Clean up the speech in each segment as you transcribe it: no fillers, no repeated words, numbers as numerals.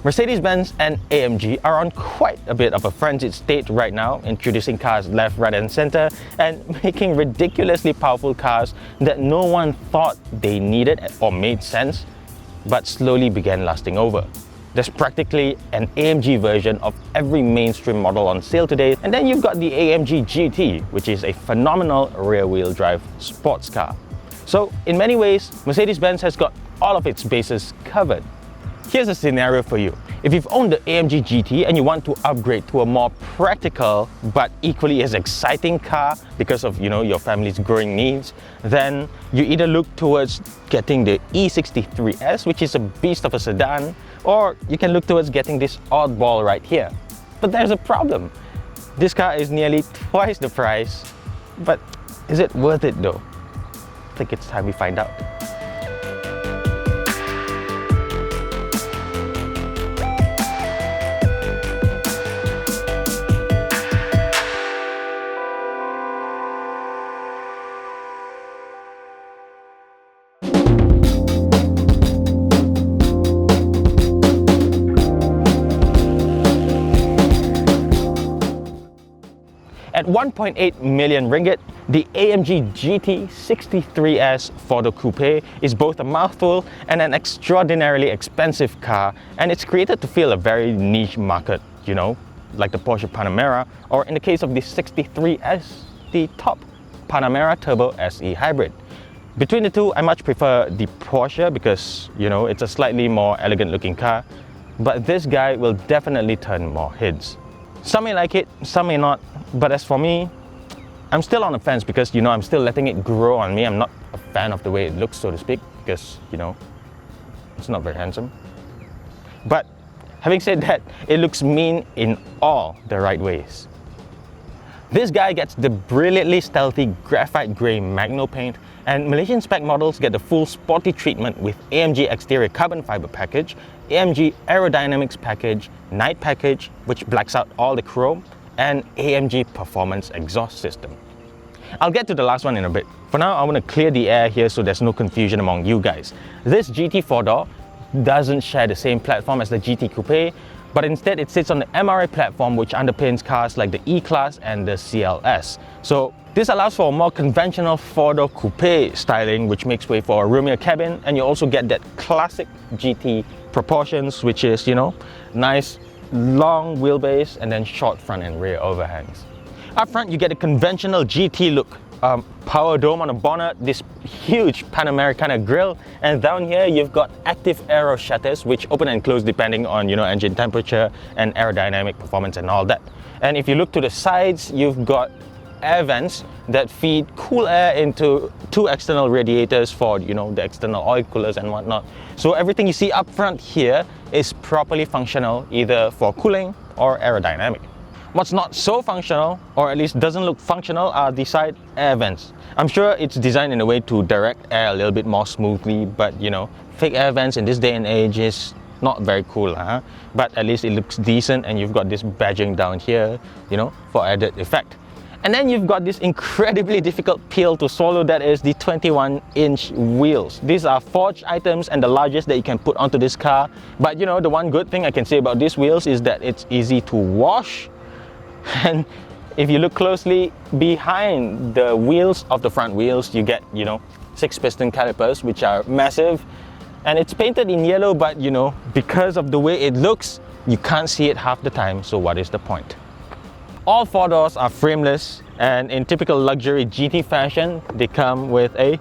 Mercedes-Benz and AMG are on quite a bit of a frenzied state right now, introducing cars left, right and center and making ridiculously powerful cars that no one thought they needed or made sense, but slowly began lusting over. There's practically an AMG version of every mainstream model on sale today, and then you've got the AMG GT, which is a phenomenal rear-wheel drive sports car. So in many ways, Mercedes-Benz has got all of its bases covered. Here's a scenario for you. If you've owned the AMG GT and you want to upgrade to a more practical but equally as exciting car because of your family's growing needs, then you either look towards getting the E63S, which is a beast of a sedan, or you can look towards getting this oddball right here. But there's a problem. This car is nearly twice the price, but is it worth it though? I think it's time we find out. At 1.8 million ringgit, the AMG GT63S for the Coupe is both a mouthful and an extraordinarily expensive car, and it's created to fill a very niche market, like the Porsche Panamera, or in the case of the 63S, the top Panamera Turbo SE Hybrid. Between the two, I much prefer the Porsche because, it's a slightly more elegant looking car, but this guy will definitely turn more heads. Some may like it, some may not, but as for me, I'm still on the fence because, I'm still letting it grow on me. I'm not a fan of the way it looks, so to speak, because, it's not very handsome. But having said that, it looks mean in all the right ways. This guy gets the brilliantly stealthy graphite grey Magno paint, and Malaysian spec models get the full sporty treatment with AMG exterior carbon fiber package, AMG aerodynamics package, night package, which blacks out all the chrome, and AMG performance exhaust system. I'll get to the last one in a bit. For now, I want to clear the air here so there's no confusion among you guys. This GT 4-door doesn't share the same platform as the GT Coupe, but instead it sits on the MRA platform, which underpins cars like the E-Class and the CLS. So this allows for a more conventional 4-door coupe styling, which makes way for a roomier cabin, and you also get that classic GT proportions, which is, nice long wheelbase and then short front and rear overhangs. Up front, you get a conventional GT look. Power dome on the bonnet, this huge Panamericana grille, and down here you've got active aero shutters which open and close depending on engine temperature and aerodynamic performance and all that. And if you look to the sides, you've got air vents that feed cool air into two external radiators for the external oil coolers and whatnot. So everything you see up front here is properly functional either for cooling or aerodynamic. What's not so functional, or at least doesn't look functional, are the side air vents. I'm sure it's designed in a way to direct air a little bit more smoothly, but fake air vents in this day and age is not very cool, but at least it looks decent, and you've got this badging down here, for added effect. And then you've got this incredibly difficult pill to swallow, that is the 21-inch wheels. These are forged items and the largest that you can put onto this car, but the one good thing I can say about these wheels is that it's easy to wash. And if you look closely behind the wheels of the front wheels, you get 6-piston calipers, which are massive, and it's painted in yellow, but because of the way it looks, you can't see it half the time, so what is the point? All 4 doors are frameless, and in typical luxury GT fashion, they come with a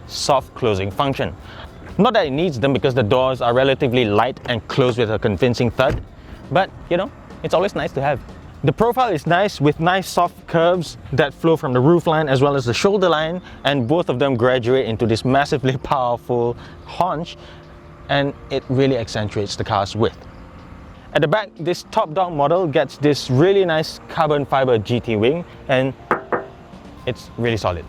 soft closing function. Not that it needs them because the doors are relatively light and close with a convincing thud, but it's always nice to have. The profile is nice with nice soft curves that flow from the roofline as well as the shoulder line, and both of them graduate into this massively powerful haunch, and it really accentuates the car's width. At the back, this top-down model gets this really nice carbon fiber GT wing, and it's really solid.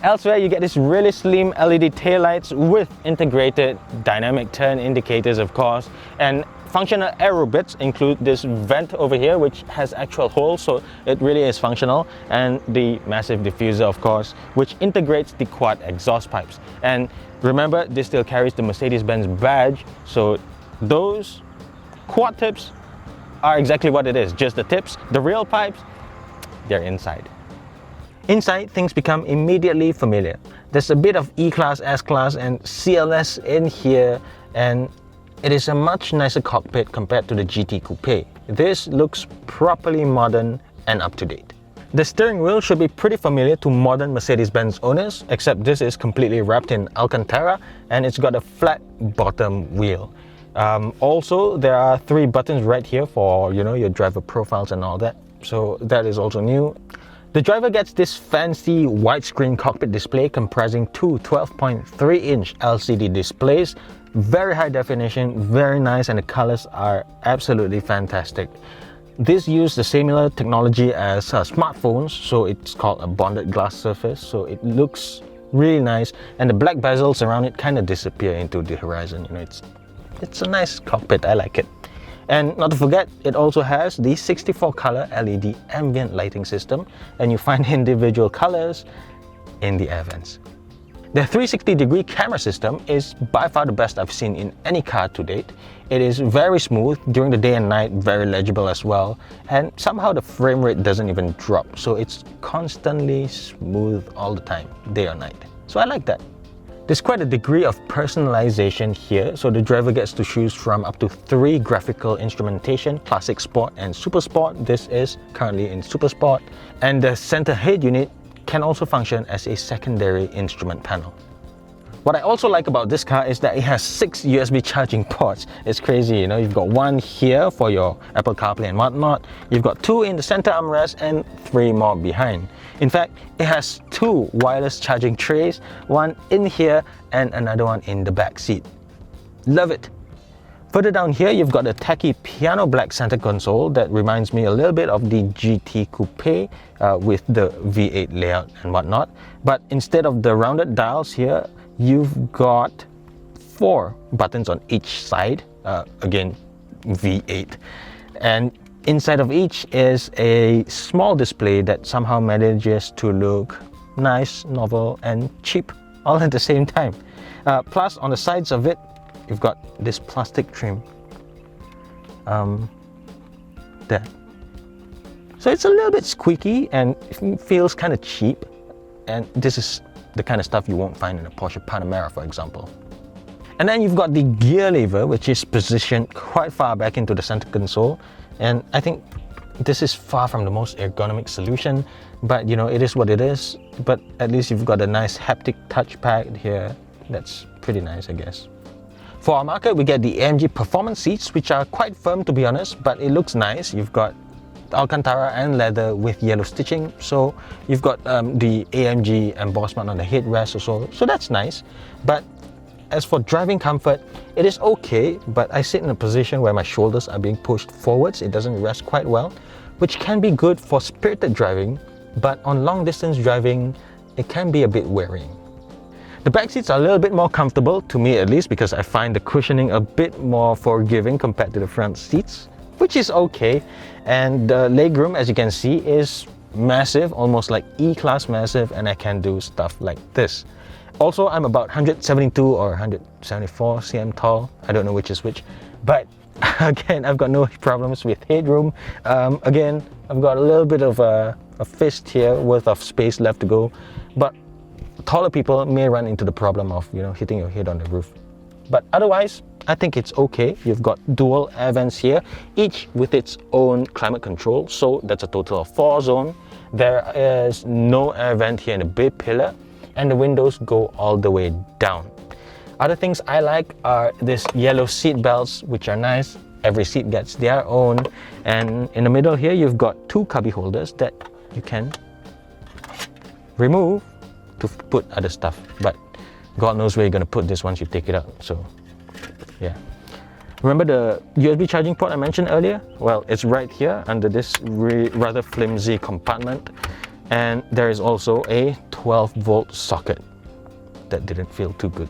Elsewhere, you get this really slim LED taillights with integrated dynamic turn indicators, of course, and functional aero bits include this vent over here, which has actual holes, so it really is functional, and the massive diffuser, of course, which integrates the quad exhaust pipes. And remember, this still carries the Mercedes-Benz badge, so those Quad tips are exactly what it is, just the tips. The real pipes, they're inside. Inside, things become immediately familiar. There's a bit of E-Class, S-Class and CLS in here, and it is a much nicer cockpit compared to the GT Coupe. This looks properly modern and up-to-date. The steering wheel should be pretty familiar to modern Mercedes-Benz owners, except this is completely wrapped in Alcantara and it's got a flat bottom wheel. Also, there are 3 buttons right here for, your driver profiles and all that. So that is also new. The driver gets this fancy widescreen cockpit display comprising 2 12.3-inch LCD displays. Very high definition, very nice, and the colors are absolutely fantastic. This uses the similar technology as smartphones, so it's called a bonded glass surface, so it looks really nice, and the black bezels around it kind of disappear into the horizon. It's a nice cockpit, I like it. And not to forget, it also has the 64-color LED ambient lighting system, and you find individual colors in the air vents. The 360-degree camera system is by far the best I've seen in any car to date. It is very smooth during the day and night, very legible as well, and somehow the frame rate doesn't even drop, so it's constantly smooth all the time, day or night. So I like that. There's quite a degree of personalization here, so the driver gets to choose from up to 3 graphical instrumentation: Classic, Sport and Super Sport. This is currently in Super Sport. And the center head unit can also function as a secondary instrument panel. What I also like about this car is that it has 6 USB charging ports. It's crazy, you've got 1 here for your Apple CarPlay and whatnot. You've got 2 in the center armrest and 3 more behind. In fact, it has 2 wireless charging trays, 1 in here and another one in the back seat. Love it! Further down here, you've got a tacky piano black center console that reminds me a little bit of the GT Coupe with the V8 layout and whatnot. But instead of the rounded dials here, you've got 4 buttons on each side, again V8. And inside of each is a small display that somehow manages to look nice, novel and cheap all at the same time. Plus on the sides of it, you've got this plastic trim there. So it's a little bit squeaky and it feels kind of cheap, and this is the kind of stuff you won't find in a Porsche Panamera, for example. And then you've got the gear lever, which is positioned quite far back into the center console, and I think this is far from the most ergonomic solution, but it is what it is. But at least you've got a nice haptic touchpad here. That's pretty nice, I guess. For our market, we get the AMG performance seats, which are quite firm to be honest, but it looks nice. You've got Alcantara and leather with yellow stitching, so you've got the AMG embossment on the headrest or so that's nice. But as for driving comfort, it is okay, but I sit in a position where my shoulders are being pushed forwards. It doesn't rest quite well, which can be good for spirited driving, but on long distance driving, it can be a bit wearying. The back seats are a little bit more comfortable, to me at least, because I find the cushioning a bit more forgiving compared to the front seats, which is okay. And the legroom, as you can see, is massive, almost like E-Class massive, and I can do stuff like this. Also, I'm about 172 or 174 cm tall. I don't know which is which, but again, I've got no problems with headroom. Again, I've got a little bit of a fist here worth of space left to go, but taller people may run into the problem of hitting your head on the roof. But otherwise, I think it's okay. You've got dual air vents here, each with its own climate control, so that's a total of 4 zones. There is no air vent here in the big pillar, and the windows go all the way down. Other things I like are these yellow seat belts, which are nice. Every seat gets their own, and in the middle here you've got 2 cubby holders that you can remove to put other stuff, but God knows where you're going to put this once you take it out. So yeah, remember the USB charging port I mentioned earlier? Well, it's right here under this rather flimsy compartment, and there is also a 12-volt socket. That didn't feel too good.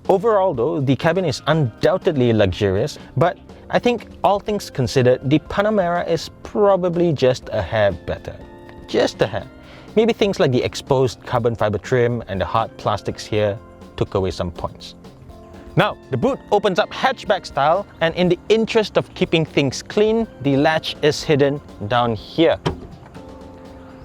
Overall though, the cabin is undoubtedly luxurious, but I think all things considered, the Panamera is probably just a hair better. Just a hair. Maybe things like the exposed carbon fiber trim and the hard plastics here took away some points. Now, the boot opens up hatchback style, and in the interest of keeping things clean, the latch is hidden down here.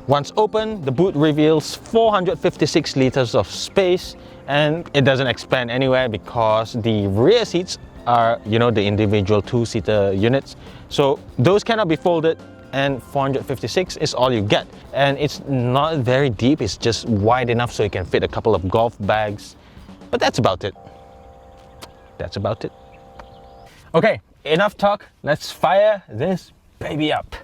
Once open, the boot reveals 456 liters of space, and it doesn't expand anywhere because the rear seats are, the individual two-seater units. So those cannot be folded, and 456 is all you get. And it's not very deep, it's just wide enough so you can fit a couple of golf bags. But that's about it. That's about it. Okay, enough talk. Let's fire this baby up.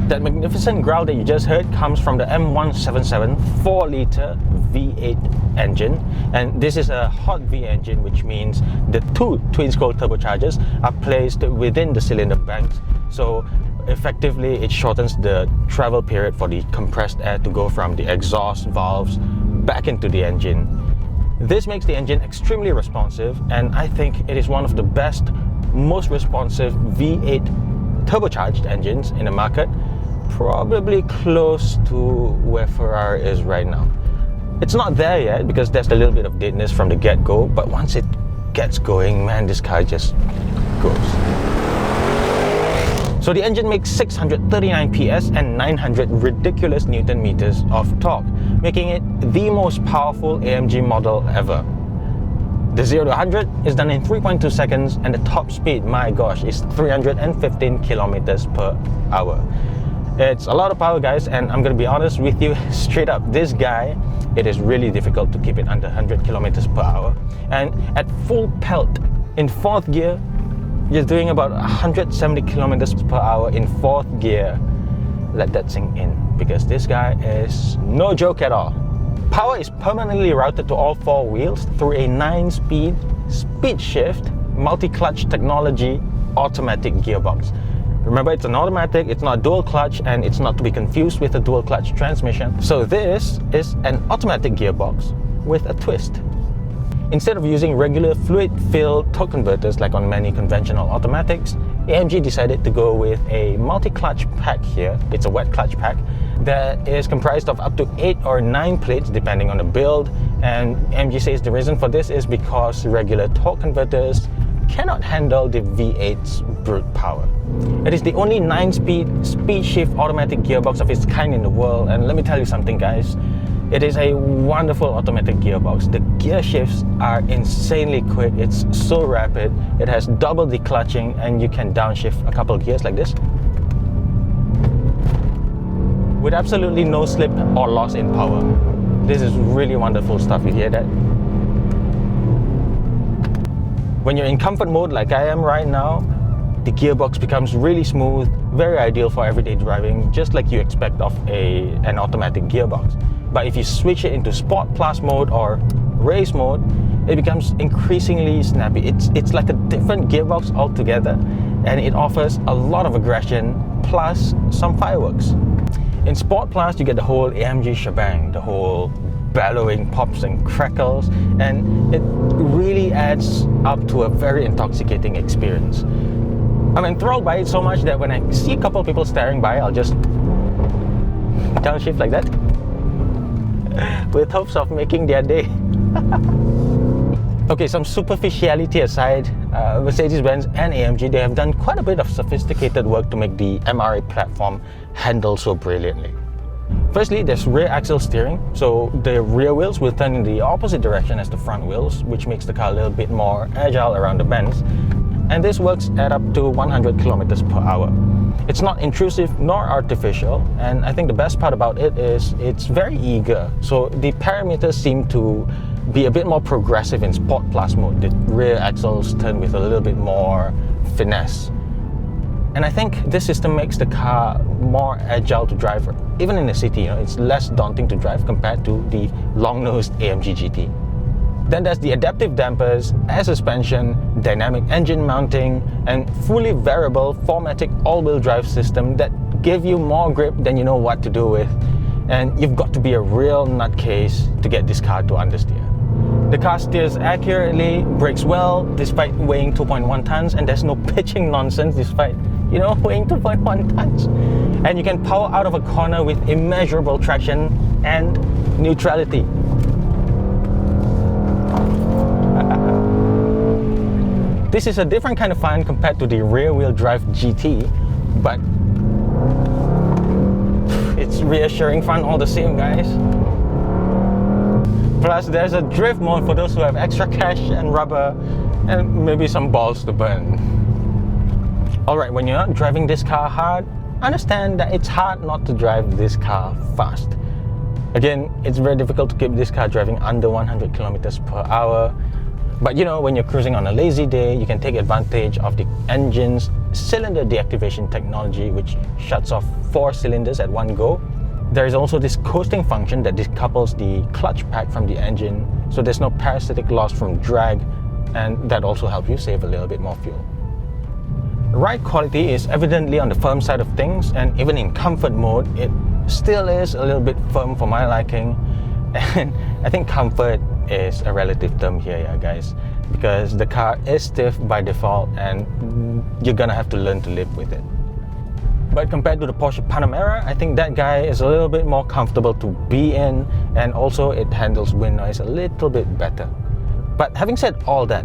That magnificent growl that you just heard comes from the M177 4-liter V8 engine, and this is a hot V engine, which means the two twin-scroll turbochargers are placed within the cylinder banks, so effectively it shortens the travel period for the compressed air to go from the exhaust valves back into the engine. This makes the engine extremely responsive, and I think it is one of the best, most responsive V8 turbocharged engines in the market, probably close to where Ferrari is right now. It's not there yet because there's a little bit of deadness from the get-go, but once it gets going, man, this car just goes. So the engine makes 639 PS and 900 ridiculous Newton meters of torque, making it the most powerful AMG model ever. The 0 to 100 is done in 3.2 seconds, and the top speed, my gosh, is 315 kilometers per hour. It's a lot of power, guys, and I'm gonna be honest with you straight up, this guy, it is really difficult to keep it under 100 kilometers per hour. And at full pelt in 4th gear, you're doing about 170 kilometers per hour in 4th gear. Let that sink in, because this guy is no joke at all. Power is permanently routed to all 4 wheels through a 9-speed speed shift multi-clutch technology automatic gearbox. Remember, it's an automatic, it's not dual clutch, and it's not to be confused with a dual clutch transmission. So this is an automatic gearbox with a twist. Instead of using regular fluid-filled torque converters like on many conventional automatics, AMG decided to go with a multi-clutch pack here. It's a wet clutch pack that is comprised of up to 8 or 9 plates depending on the build, and AMG says the reason for this is because regular torque converters cannot handle the V8's brute power. It is the only 9-speed speed shift automatic gearbox of its kind in the world, and let me tell you something, guys, it is a wonderful automatic gearbox. The gear shifts are insanely quick, it's so rapid, it has double the clutching, and you can downshift a couple gears like this with absolutely no slip or loss in power. This is really wonderful stuff, you hear that? When you're in comfort mode like I am right now, the gearbox becomes really smooth, very ideal for everyday driving, just like you expect of an automatic gearbox. But if you switch it into Sport Plus mode or Race mode, it becomes increasingly snappy. It's like a different gearbox altogether, and it offers a lot of aggression plus some fireworks. In Sport Plus, you get the whole AMG shebang, the whole bellowing pops and crackles, and it really adds up to a very intoxicating experience. I'm enthralled by it so much that when I see a couple of people staring by, I'll just downshift like that with hopes of making their day. Okay, some superficiality aside, Mercedes-Benz and AMG, they have done quite a bit of sophisticated work to make the MRA platform handle so brilliantly. Firstly, there's rear axle steering, so the rear wheels will turn in the opposite direction as the front wheels, which makes the car a little bit more agile around the bends. And this works at up to 100 kilometers per hour. It's not intrusive nor artificial, and I think the best part about it is it's very eager. So the parameters seem to be a bit more progressive in Sport Plus mode. The rear axles turn with a little bit more finesse. And I think this system makes the car more agile to drive, even in the city. It's less daunting to drive compared to the long-nosed AMG GT. Then there's the adaptive dampers, air suspension, dynamic engine mounting, and fully variable 4MATIC all-wheel drive system that give you more grip than you know what to do with. And you've got to be a real nutcase to get this car to understeer. The car steers accurately, brakes well despite weighing 2.1 tons, and there's no pitching nonsense despite, weighing 2.1 tons. And you can power out of a corner with immeasurable traction and neutrality. This is a different kind of fun compared to the rear-wheel drive GT, but it's reassuring fun all the same, guys. Plus, there's a drift mode for those who have extra cash and rubber and maybe some balls to burn. Alright, when you're not driving this car hard, understand that it's hard not to drive this car fast. Again, it's very difficult to keep this car driving under 100 kilometers per hour. But when you're cruising on a lazy day, you can take advantage of the engine's cylinder deactivation technology, which shuts off 4 cylinders at one go. There is also this coasting function that decouples the clutch pack from the engine, so there's no parasitic loss from drag, and that also helps you save a little bit more fuel. Ride quality is evidently on the firm side of things, and even in comfort mode, it still is a little bit firm for my liking. And I think comfort is a relative term here, guys, because the car is stiff by default and you're gonna have to learn to live with it. But compared to the Porsche Panamera, I think that guy is a little bit more comfortable to be in, and also it handles wind noise a little bit better. But having said all that,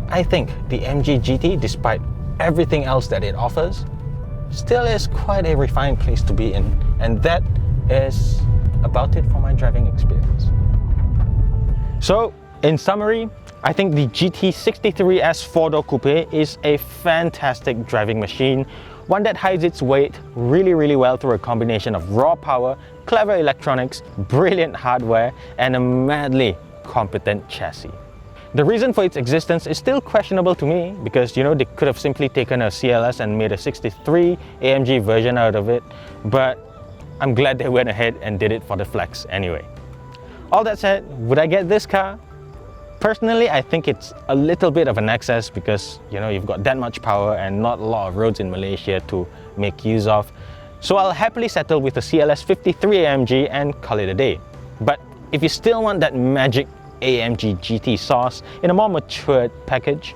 I think the AMG GT, despite everything else that it offers, still is quite a refined place to be in, and that is about it for my driving experience. So, in summary, I think the GT63S 4-door coupe is a fantastic driving machine, one that hides its weight really well through a combination of raw power, clever electronics, brilliant hardware, and a madly competent chassis. The reason for its existence is still questionable to me, because they could have simply taken a CLS and made a 63 AMG version out of it, but I'm glad they went ahead and did it for the flex anyway. All that said, would I get this car? Personally, I think it's a little bit of an excess because you've got that much power and not a lot of roads in Malaysia to make use of. So I'll happily settle with the CLS 53 AMG and call it a day. But if you still want that magic AMG GT sauce in a more matured package,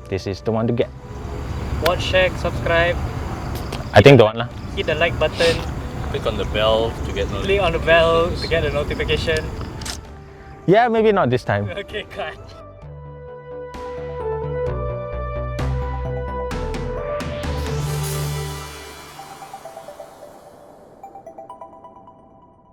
this is the one to get. Watch, share, subscribe. I think the one lah. Hit the like button. Click on the bell to get notifications. Click on the bell to get a notification. Yeah, maybe not this time. Okay, cut.